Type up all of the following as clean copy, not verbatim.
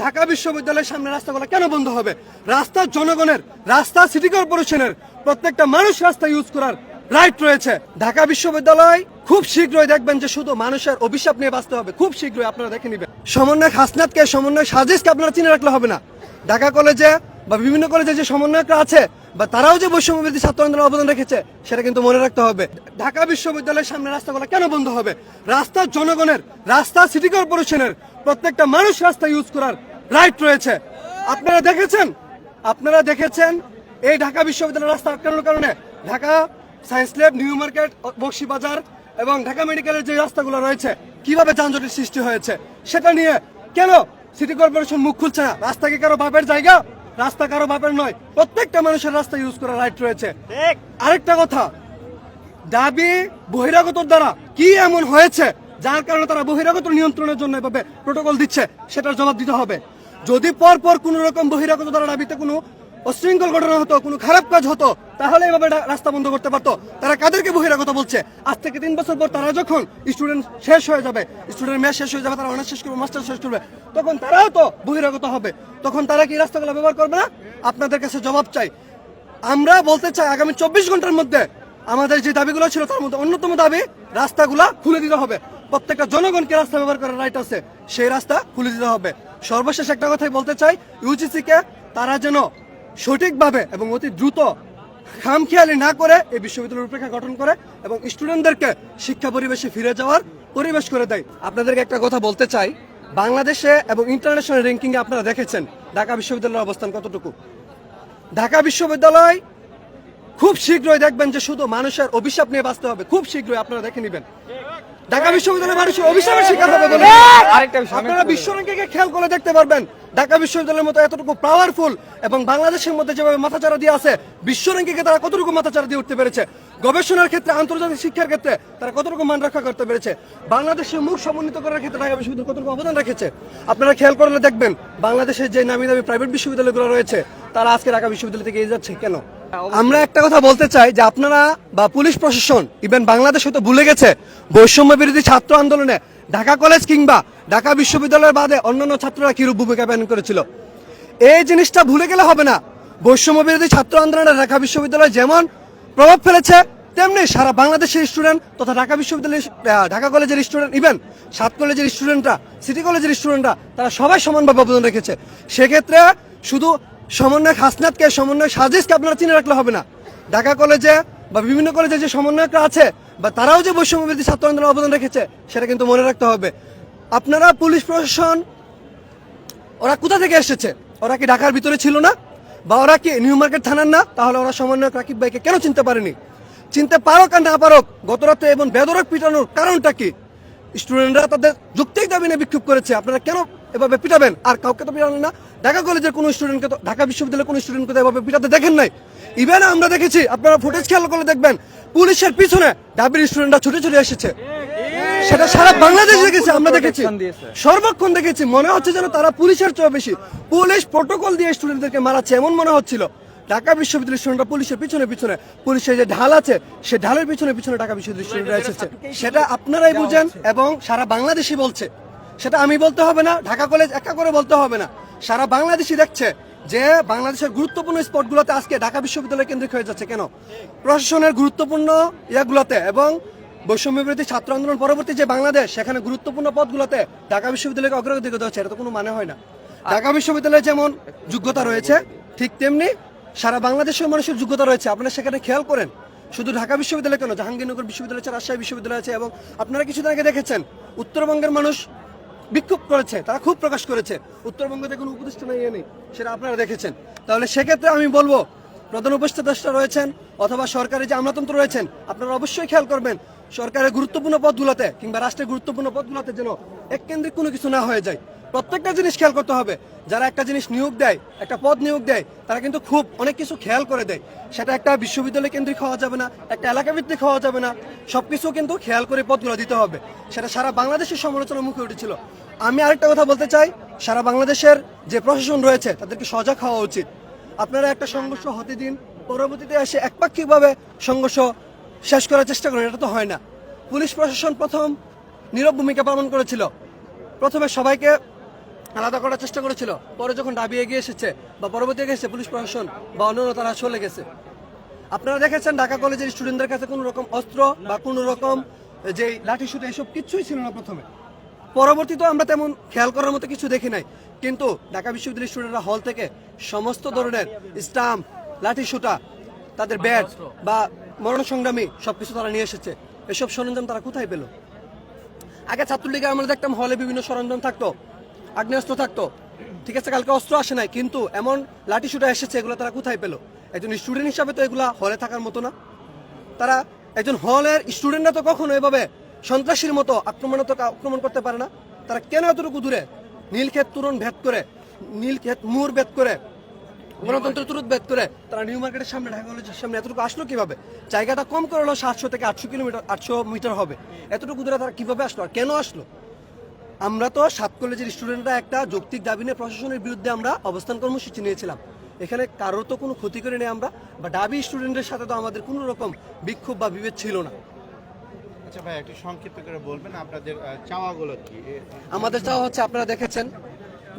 ঢাকা বিশ্ববিদ্যালয়ের সামনে রাস্তাগুলো কেন বন্ধ হবে? রাস্তা জনগণের, রাস্তা সিটি কর্পোরেশনের, প্রত্যেকটা মানুষ রাস্তা ইউজ করার রাইট রয়েছে। ঢাকা বিশ্ববিদ্যালয় খুব শীঘ্রই দেখবেন যে শুধু মানুষের অভিশাপ নিয়ে বাঁচতে হবে, খুব শীঘ্রই আপনারা দেখে নেবেন। সমন্বয়ক হাসনাতকে, সমন্বয়ক সাজিদকে আপনারা চিনে রাখলে হবে না। ঢাকা কলেজে বা বিভিন্ন কলেজে যে সমন্বয়করা আছে বা তারাও যে বৈষম্যবিরোধী ছাত্র আন্দোলনে অবদান রেখেছে সেটা কিন্তু মনে রাখতে হবে। ঢাকা বিশ্ববিদ্যালয়ের সামনে রাস্তাগুলো কেন বন্ধ হবে? রাস্তা জনগণের, রাস্তা সিটি কর্পোরেশনের, প্রত্যেকটা মানুষ রাস্তা ইউজ করার রাইট রয়েছে। আপনারা দেখেছেন এই ঢাকা বিশ্ববিদ্যালয়ের রাস্তা আটকানোর কারণে Dhaka science lab, new market, Bakshibazar এবং ঢাকা মেডিকেলের যে রাস্তাগুলো রয়েছে কিভাবে যানজটের সৃষ্টি হয়েছে সেটা নিয়ে কেন সিটি কর্পোরেশন মুখ খুলছে না? রাস্তা কি কারো বাপের জায়গা? রাস্তা কারো বাপের নয়, প্রত্যেকটা মানুষের রাস্তা ইউজ করার রাইট রয়েছে। আরেকটা কথা, দাবি বহিরাগতর দ্বারা কি এমন হয়েছে যার কারণে তারা বহিরাগত নিয়ন্ত্রণের জন্য এভাবে প্রোটোকল দিচ্ছে সেটার জবাব দিতে হবে। যদি পরপর কোন রকম বহিরাগত দ্বারা দাবিতে কোনো অশৃঙ্খল ঘটনা হতো, কোনো খারাপ কাজ হতো, তাহলে এভাবে রাস্তা বন্ধ করতে পারতো। তারা কাদেরকে বহিরাগত বলছে? আজ থেকে 3 বছর পর তারা যখন স্টুডেন্ট শেষ হয়ে যাবে, স্টুডেন্ট মেয়াদ শেষ হয়ে যাবে, তারা অনার্স শেষ করবে, মাস্টার শেষ করবে, তখন তারাও তো বহিরাগত হবে। তখন তারা কি রাস্তাগুলো ব্যবহার করবে না? আপনাদের কাছে জবাব চাই। আমরা বলতে চাই আগামী 24 ঘন্টার মধ্যে আমাদের যে দাবিগুলো ছিল তার মধ্যে অন্যতম দাবি রাস্তাগুলা খুলে দিতে হবে। প্রত্যেকটা জনগণকে রাস্তা ব্যবহার করার রাইট আছে, সেই রাস্তা খুলে দিতে হবে। সর্বশেষ একটা কথাই বলতে চাই, ইউজিসি কে তারা যেন সঠিকভাবে এবং অতি দ্রুত খামখেয়ালি না করে এই বিশ্ববিদ্যালয়ের রূপরেখা গঠন করে এবং স্টুডেন্টদেরকে শিক্ষা পরিবেশে ফিরে যাওয়ার পরিবেশ করে দেয়। আপনাদেরকে একটা কথা বলতে চাই, বাংলাদেশে এবং ইন্টারন্যাশনাল র্যাঙ্কিং এ আপনারা দেখেছেন ঢাকা বিশ্ববিদ্যালয়ের অবস্থান কতটুকু। ঢাকা বিশ্ববিদ্যালয় খুব শীঘ্রই দেখবেন যে শুধু মানুষের অভিশাপ নিয়ে বাঁচতে হবে, খুব শীঘ্রই আপনারা দেখে নেবেন। ঢাকা বিশ্ববিদ্যালয়ের মানুষের অভিশাপের শিকার হবে বলে আপনারা বিশ্ব র্যাঙ্কিংকে খেয়াল করে দেখতে পারবেন। ঢাকা বিশ্ববিদ্যালয়ের মতো এতটুকু পাওয়ারফুল এবং বাংলাদেশের মধ্যে যেভাবে মাথাচাড়া দিয়ে আছে, বিশ্ব র্যাঙ্কিংকে তারা কতটুকু মাথাচাড়া দিয়ে উঠতে পেরেছে, গবেষণার ক্ষেত্রে, আন্তর্জাতিক শিক্ষার ক্ষেত্রে তারা কতটুকু মান রক্ষা করতে পেরেছে, বাংলাদেশের মুখ সমন্বিত করার ক্ষেত্রে ঢাকা বিশ্ববিদ্যালয় কতটুকু অবদান রেখেছে আপনারা খেয়াল করলে দেখবেন। বাংলাদেশের যে নামি দামি প্রাইভেট বিশ্ববিদ্যালয়গুলো রয়েছে তারা আজকে ঢাকা বিশ্ববিদ্যালয় থেকে এগিয়ে যাচ্ছে কেন? আমরা একটা কথা বলতে চাই যে আপনারা বা পুলিশ প্রশাসন, ইভেন বাংলাদেশ হয়তো ভুলে গেছে বৈষম্য বিরোধী ছাত্র আন্দোলনে ঢাকা কলেজ কিংবা ঢাকা বিশ্ববিদ্যালয়ের বাদে অন্যান্য ছাত্ররা কিরূপ ভূমিকা পালন করেছিল। এই জিনিসটা ভুলে গেলে হবে না। বৈষম্য বিরোধী ছাত্র আন্দোলনে ঢাকা বিশ্ববিদ্যালয় যেমন প্রভাব ফেলেছে, তেমনি সারা বাংলাদেশের স্টুডেন্ট তথা ঢাকা বিশ্ববিদ্যালয়ের, ঢাকা কলেজের স্টুডেন্ট, ইভেন 7 কলেজের স্টুডেন্টরা, সিটি কলেজের স্টুডেন্টরা, তারা সবাই সমানভাবে অবদান রেখেছে। সেক্ষেত্রে শুধু সমন্বয়ক হাসনাতকে, সমন্বয়ক সাজিদকে আপনারা চিনে রাখলে হবে না। ঢাকা কলেজে বা বিভিন্ন কলেজে যে সমন্বয়করা আছে বা তারাও যে বৈষম্য বিরোধী ছাত্র আন্দোলনে অবদান রেখেছে সেটা কিন্তু মনে রাখতে হবে। আপনারা পুলিশ প্রশাসন, ওরা কোথা থেকে এসেছে? ওরা কি ঢাকার ভিতরে ছিল না? বা ওরা কি নিউ মার্কেট থানার না? তাহলে ওরা সমন্বয়ক রাকিব ভাইকে কেন চিনতে পারেনি? চিনতে পারো আর না পারো, গতরাতে এবং বেদরক পিটানোর কারণটা কি? স্টুডেন্টরা তাদের যুক্তিক দাবি নিয়ে বিক্ষোভ করেছে, আপনারা কেন এভাবে পিটাবেন? আর কাউকে তো পিটাবেন না। ঢাকা কলেজের কোনো স্টুডেন্টকে তো, ঢাকা বিশ্ববিদ্যালয়ের কোনো স্টুডেন্টকে তো এভাবে পিটাতে দেখেন নাই। ইভেন আমরা দেখেছি, আপনারা ফুটেজ খেয়াল করে দেখবেন, পুলিশের পিছনে ডাবির স্টুডেন্টরা ছুটে ছুটে এসেছে। সেটা সারা বাংলাদেশ দেখেছে, আমরা দেখেছি, সর্বক্ষণ দেখেছি। মনে হচ্ছে যেন তারা পুলিশের চেয়ে বেশি, পুলিশ প্রোটোকল দিয়ে স্টুডেন্টদেরকে মারাচ্ছে এমন মনে হচ্ছিল। ঢাকা বিশ্ববিদ্যালয়ের স্টুডেন্টরা পুলিশের পিছনে পিছনে, পুলিশের যে ঢাল আছে সে ঢালের পিছনে পিছনে ঢাকা বিশ্ববিদ্যালয়ের স্টুডেন্টরা এসেছে। সেটা আপনারাই বুঝেন এবং সারা বাংলাদেশই বলছে। সেটা আমি বলতে হবে না, ঢাকা কলেজ একা করে বলতে হবে না, সারা বাংলাদেশই দেখছে যে বাংলাদেশের গুরুত্বপূর্ণ স্পটগুলোতে আজকে ঢাকা বিশ্ববিদ্যালয় কেন্দ্রিক হয়ে যাচ্ছে কেন? প্রশাসনের গুরুত্বপূর্ণ ইয়াগুলোতে এবং বৈষম্য বিরোধী ছাত্র আন্দোলন পরবর্তী যে বাংলাদেশ, সেখানে গুরুত্বপূর্ণ পদগুলোতে ঢাকা বিশ্ববিদ্যালয়কে অগ্রগতি করতে হচ্ছে, এটা তো কোনো মানে হয় না। ঢাকা বিশ্ববিদ্যালয়ে যেমন যোগ্যতা রয়েছে ঠিক তেমনি সারা বাংলাদেশের মানুষের যোগ্যতা রয়েছে। আপনারা সেখানে খেয়াল করেন, শুধু ঢাকা বিশ্ববিদ্যালয় কেন, জাহাঙ্গীরনগর বিশ্ববিদ্যালয় আছে, রাজশাহী বিশ্ববিদ্যালয় আছে, এবং আপনারা কিছুদিন আগে দেখেছেন উত্তরবঙ্গের মানুষ বিক্ষোভ করেছে, তারা খুব প্রকাশ করেছে। উত্তরবঙ্গে কোনো উপদেষ্টা নেই, সেটা আপনারা দেখেছেন। তাহলে সেক্ষেত্রে আমি বলবো, প্রধান উপদেষ্টা রয়েছেন অথবা সরকারের যে আমলাতন্ত্র রয়েছেন, আপনারা অবশ্যই খেয়াল করবেন সরকারের গুরুত্বপূর্ণ পদগুলোতে কিংবা রাষ্ট্রের গুরুত্বপূর্ণ পদগুলোতে যেন এককেন্দ্রিক কোনো কিছু না হয়ে যায়। প্রত্যেকটা জিনিস খেয়াল করতে হবে। যারা একটা জিনিস নিয়োগ দেয়, একটা পদ নিয়োগ দেয়, তারা কিন্তু খুব অনেক কিছু খেয়াল করে দেয়। সেটা একটা বিশ্ববিদ্যালয় কেন্দ্রিক হওয়া যাবে না, একটা এলাকা ভিত্তিক হওয়া যাবে না, সবকিছু কিন্তু খেয়াল করে পদগুলো দিতে হবে। সেটা সারা বাংলাদেশের সমালোচনার মুখে উঠেছিল। আমি আরেকটা কথা বলতে চাই, সারা বাংলাদেশের যে প্রশাসন রয়েছে তাদেরকে সজাগ হওয়া উচিত। আপনারা একটা সংঘর্ষ হতে দিন, পরবর্তীতে এসে একপাক্ষিকভাবে সংঘর্ষ শেষ করার চেষ্টা করেন, এটা তো হয় না। পুলিশ প্রশাসন প্রথম নীরব ভূমিকা পালন করেছিল, প্রথমে সবাইকে আলাদা করার চেষ্টা করেছিল, পরে যখন দাবি এগিয়ে এসেছে বা পরবর্তী এসেছে পুলিশ প্রশাসন বা অন্যান্য তারা চলে গেছে। আপনারা দেখেছেন ঢাকা কলেজের স্টুডেন্টদের কাছে কোনো রকম অস্ত্র বা কোনো রকম যে লাঠি শুটে এসব কিছুই ছিল না প্রথমে। পরবর্তীতে আমরা তেমন খেয়াল করার মতো কিছু দেখি নাই, কিন্তু ঢাকা বিশ্ববিদ্যালয়ের স্টুডেন্টরা হল থেকে সমস্ত ধরনের স্টাম্প, লাঠি শুটা, তাদের ব্যাট বা মরণ সংগ্রামী সবকিছু তারা নিয়ে এসেছে। এসব সরঞ্জাম তারা কোথায় পেল? আগে ছাত্রলীগে আমরা দেখতাম হলে বিভিন্ন সরঞ্জাম থাকতো, আগ্নেয়াস্ত্র থাকতো, ঠিক আছে, কালকে অস্ত্র আসে নাই, কিন্তু এমন লাঠি শুটা এসেছে, এগুলো তারা কোথায় পেল? একজন স্টুডেন্ট হিসাবে তো এগুলা হলে থাকার মতো না। তারা একজন হলের স্টুডেন্টরা তো কখনো এভাবে সন্ত্রাসীর মতো আক্রমণ করতে পারে না। তারা কেন এতটুকু দূরে নীলক্ষেত তুরন ভেদ করে, নীলক্ষেত মুর ভেদ করে, গণতন্ত্র তুরুত ভেদ করে তারা নিউ মার্কেটের সামনে, ঢাকা কলেজের সামনে এতটুকু আসলো কিভাবে? জায়গাটা কম করে হলো 700 থেকে 800 মিটার হবে, এতটুকু দূরে তারা কিভাবে আসলো আর কেন আসলো? আমরা তো 7 কলেজের স্টুডেন্টরা একটা যৌক্তিক দাবি নিয়ে প্রশাসনের বিরুদ্ধে আমরা অবস্থান কর্মসূচি নিয়েছিলাম। এখানে কারোর তো কোনো ক্ষতি করে নেই আমরা, বা দাবি স্টুডেন্টের সাথে তো আমাদের কোনো রকম বিক্ষোভ বা বিভেদ ছিল না। আচ্ছা ভাই, একটু সংক্ষিপ্ত করে বলবেন আপনাদের চাওয়াগুলো কি? আমাদের চাওয়া হচ্ছে, আপনারা দেখেছেন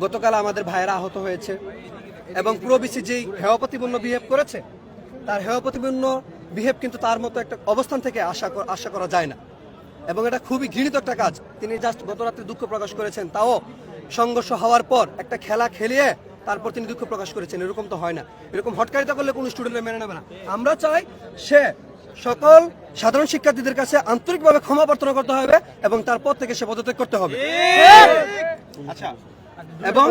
গতকাল আমাদের ভাইয়েরা আহত হয়েছে এবং পুরো বিশ্বে যেই হেয় প্রতিপন্ন বিহেভ করেছে, তার হেয় প্রতিপন্ন বিহেভ কিন্তু তার মতো একটা অবস্থান থেকে আশা করা যায় না, এবং এটা খুবই ঘৃণিত একটা কাজ। তিনি জাস্ট গত রাত্রে দুঃখ প্রকাশ করেছেন, তাও সংঘর্ষ হওয়ার পর একটা খেলা খেলিয়ে তারপর তিনি দুঃখ প্রকাশ করেছেন। এরকম তো হয় না, এরকম হটকারিতা করলে কোনো স্টুডেন্টরা মেনে নেবে না। আমরা চাই সে সকল সাধারণ শিক্ষার্থীদের কাছে আন্তরিকভাবে ক্ষমা প্রার্থনা করতে হবে এবং তারপর থেকে সে পদত্যাগ করতে হবে। আচ্ছা, এবং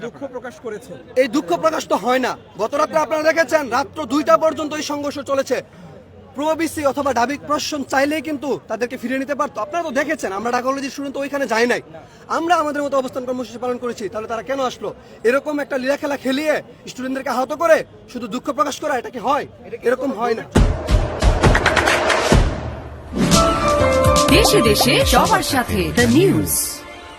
দুঃখ প্রকাশ করেছে। এই দুঃখ প্রকাশ তো হয় না। গত রাত্রে আপনারা দেখেছেন রাত্র 2টা পর্যন্ত এই সংঘর্ষ চলেছে। প্রবিসি অথবা ঢাবি প্রশাসন চাইলেই কিন্তু তাদেরকে ফিরিয়ে নিতে পারতো। আপনারা তো দেখেছেন, আমরা ঢাকা কলেজের স্টুডেন্ট তো ওইখানে যাই নাই, আমরা আমাদের মতো অবস্থান কর্মসূচি পালন করেছি। তাহলে তারা কেন আসলো? এরকম একটা লীলা খেলা খেলিয়ে স্টুডেন্টদেরকে আহত করে শুধু দুঃখ প্রকাশ করা, এটা কি হয়? এরকম হয় না। দেশে দেশে সবার সাথে দ্য নিউজ।